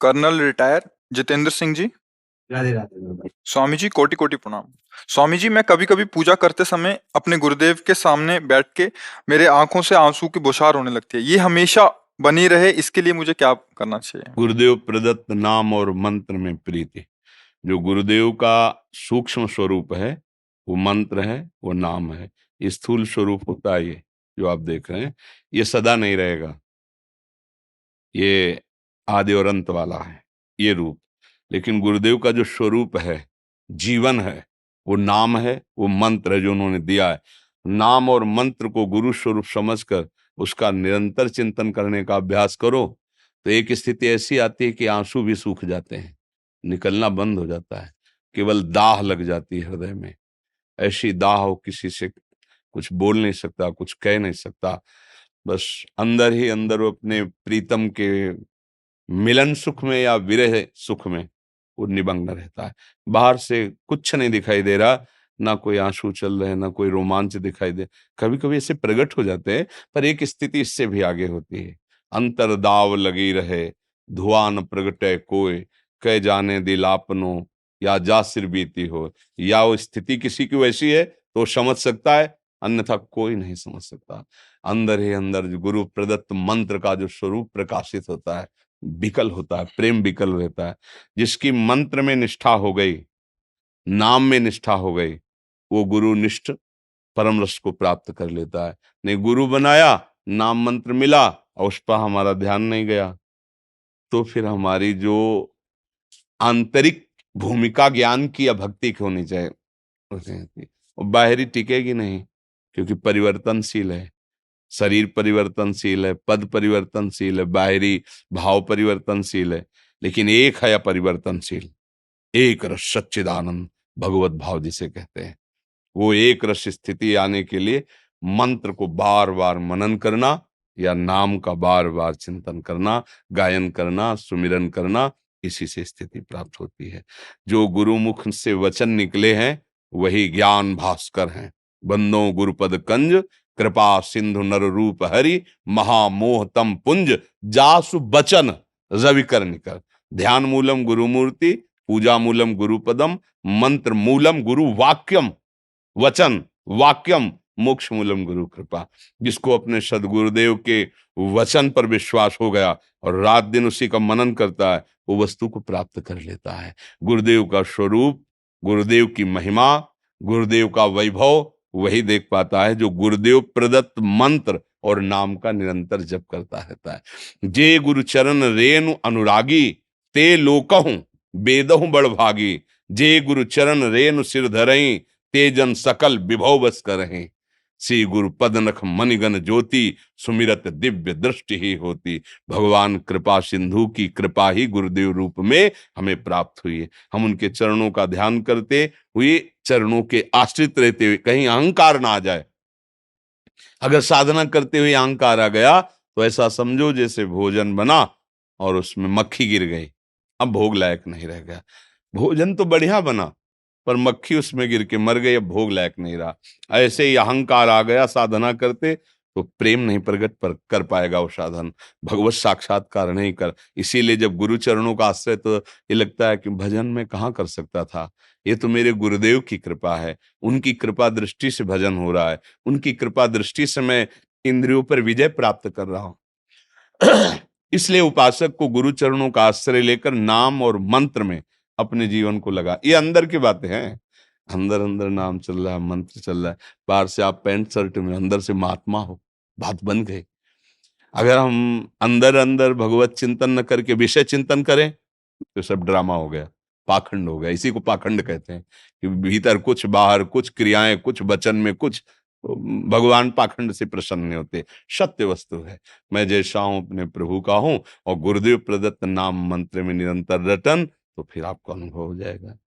Colonel retire Jitendra Singh ji. Radhe Radhe. Swami ji कोटि कोटि प्रणाम। स्वामी जी, मैं कभी कभी पूजा करते समय अपने गुरुदेव के सामने बैठ के मेरे आंखों से आंसू की बौछार होने लगती है। ये हमेशा बनी रहे, इसके लिए मुझे क्या करना चाहिए? गुरुदेव प्रदत्त नाम और मंत्र में प्रीति। जो गुरुदेव का सूक्ष्म स्वरूप है वो मंत्र है, वो नाम है। स्थूल स्वरूप होता है ये जो आप देख रहे हैं, ये सदा नहीं रहेगा। ये आदि और अंत वाला है ये रूप। लेकिन गुरुदेव का जो स्वरूप है, जीवन है, वो नाम है, वो मंत्र है जो उन्होंने दिया है। नाम और मंत्र को गुरु स्वरूप समझकर उसका निरंतर चिंतन करने का अभ्यास करो तो एक स्थिति ऐसी आती है कि आंसू भी सूख जाते हैं, निकलना बंद हो जाता है, केवल दाह लग जाती है हृदय में। ऐसी दाह हो, किसी से कुछ बोल नहीं सकता, कुछ कह नहीं सकता, बस अंदर ही अंदर वो अपने प्रीतम के मिलन सुख में या विरह सुख में वो निमग्न रहता है। बाहर से कुछ नहीं दिखाई दे रहा, ना कोई आंसू चल रहे, ना कोई रोमांच दिखाई दे। कभी कभी ऐसे प्रकट हो जाते हैं, पर एक स्थिति इससे भी आगे होती है। अंतरदाव लगी रहे, धुआं न प्रगटे कोय, कह जाने दिल आपनो, या जा सिर बीती हो। या वो स्थिति किसी की वैसी है तो समझ सकता है, अन्यथा कोई नहीं समझ सकता। अंदर ही अंदर जो गुरु प्रदत्त मंत्र का जो स्वरूप प्रकाशित होता है, विकल होता है, प्रेम विकल रहता है। जिसकी मंत्र में निष्ठा हो गई, नाम में निष्ठा हो गई, वो गुरु निष्ठ परम रस को प्राप्त कर लेता है। नहीं, गुरु बनाया, नाम मंत्र मिला और उस पर हमारा ध्यान नहीं गया, तो फिर हमारी जो आंतरिक भूमिका ज्ञान की या भक्ति की होनी चाहिए वो बाहरी टिकेगी नहीं, क्योंकि परिवर्तनशील है। शरीर परिवर्तनशील है, पद परिवर्तनशील है, बाहरी भाव परिवर्तनशील है, लेकिन एक है अपरिवर्तनशील, एक रस सच्चिदानंद भगवत भाव जिसे कहते हैं। वो एक रस स्थिति आने के लिए मंत्र को बार बार मनन करना या नाम का बार बार चिंतन करना, गायन करना, सुमिरन करना, इसी से स्थिति प्राप्त होती है। जो गुरुमुख से वचन निकले हैं वही ज्ञान भास्कर हैं। बंदो गुरुपद कंज, कृपा सिंधु नर रूप हरि, महामोह तम पुंज, जासु बचन रवि कर निकर। ध्यान मूलम गुरु मूर्ति, पूजा मूलम गुरुपदम, मंत्र मूलम गुरु वाक्यम, वचन वाक्यम, मोक्ष मूलम गुरु कृपा। जिसको अपने सदगुरुदेव के वचन पर विश्वास हो गया और रात दिन उसी का मनन करता है, वो वस्तु को प्राप्त कर लेता है। गुरुदेव का स्वरूप, गुरुदेव की महिमा, गुरुदेव का वैभव वही देख पाता है जो गुरुदेव प्रदत्त मंत्र और नाम का निरंतर जप करता रहता है। जे गुरु चरण रेणु अनुरागी, ते लोकहूं वेदहूं बड़ भागी। जे गुरु चरण रेणु सिर धरई, ते जन सकल विभव बस करहीं। श्री गुरु पद नख मणिगण ज्योति, सुमिरत दिव्य दृष्टि ही होती। भगवान कृपा सिंधु की कृपा ही गुरुदेव रूप में हमें प्राप्त हुई है। हम उनके चरणों का ध्यान करते हुए, चरणों के आश्रित रहते हुए, कहीं अहंकार ना आ जाए। अगर साधना करते हुए अहंकार आ गया तो ऐसा समझो जैसे भोजन बना और उसमें मक्खी गिर गई, अब भोग लायक नहीं रह गया। भोजन तो बढ़िया बना पर मक्खी उसमें गिर के मर गई, अब भोग लायक नहीं रहा। ऐसे ही अहंकार आ गया साधना करते तो प्रेम नहीं प्रकट पर कर पाएगा वो साधन, भगवत साक्षात्कार नहीं कर। इसीलिए जब गुरु चरणों का आश्रय, तो ये लगता है कि भजन में कहाँ कर सकता था, ये तो मेरे गुरुदेव की कृपा है, उनकी कृपा दृष्टि से भजन हो रहा है, उनकी कृपा दृष्टि से मैं इंद्रियों पर विजय प्राप्त कर रहा हूं। इसलिए उपासक को गुरु चरणों का आश्रय लेकर नाम और मंत्र में अपने जीवन को लगा। ये अंदर की बातें हैं, अंदर अंदर नाम चल रहा है, मंत्र चल रहा है। बाहर से आप पैंट शर्ट में, अंदर से महात्मा हो, बात बन गई। अगर हम अंदर अंदर भगवत चिंतन न करके विषय चिंतन करें तो सब ड्रामा हो गया, पाखंड हो गया। इसी को पाखंड कहते हैं कि भीतर कुछ, बाहर कुछ, क्रियाएं कुछ, वचन में कुछ। भगवान पाखंड से प्रसन्न नहीं होते। सत्य वस्तु है, मैं जैसा हूं अपने प्रभु का हूं और गुरुदेव प्रदत्त नाम मंत्र में निरंतर रटन, तो फिर आपको अनुभव हो जाएगा।